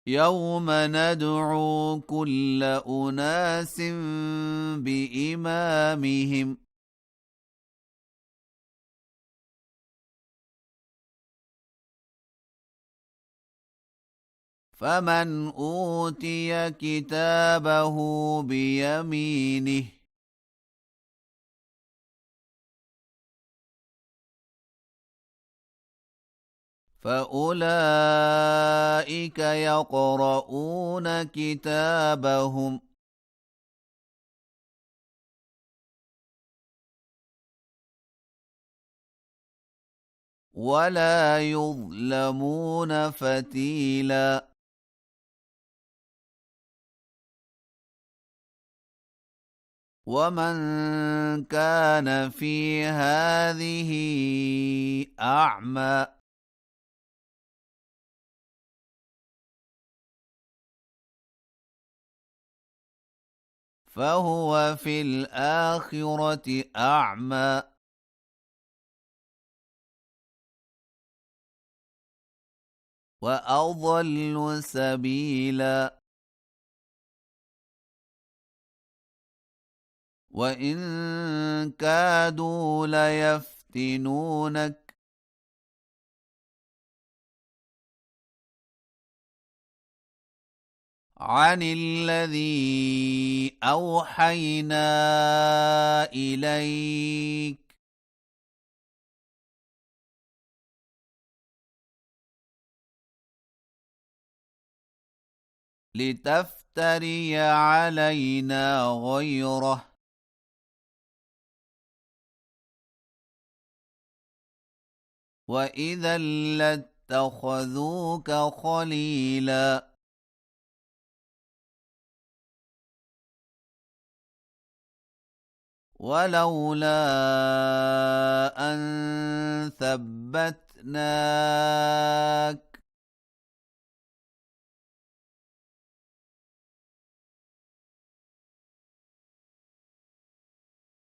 يوم ندعو كل أناس بإمامهم فمن أوتي كتابه بيمينه فأولئك يقرؤون كتابهم ولا يظلمون فتيلا ومن كان في هذه أعمى فهو في الآخرة أعمى وأضل سبيلا وإن كادوا ليفتنونك عن الذي أوحينا إليك لتفتري علينا غيره وإذا لاتخذوك خليلا ولولا أن ثبتناك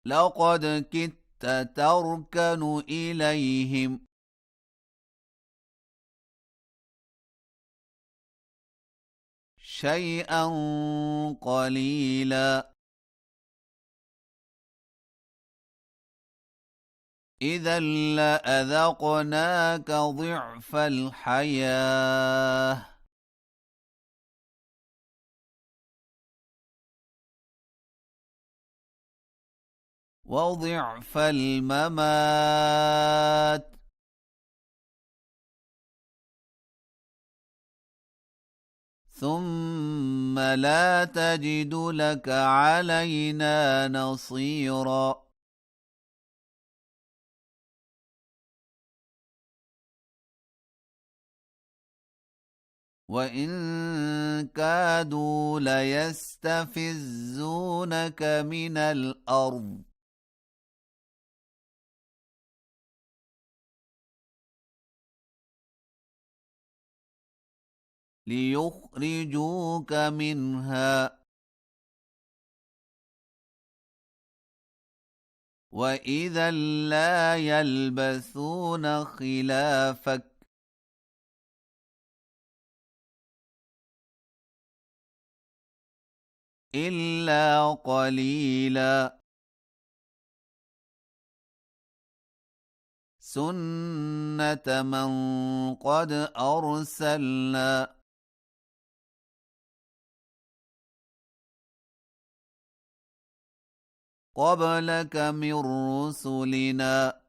لقد كدت تركن إليهم شيئا قليلا إذا لأذقناك ضعف الحياة وضعف الممات ثم لا تجد لك علينا نصيرا وإن كادوا ليستفزونك من الأرض ليخرجوك منها وإذا لا يلبثون خلافك إلا قليلا سنة من قد أرسلنا قبلك من رسلنا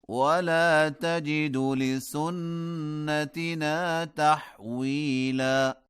ولا تجد لسنتنا تحويلا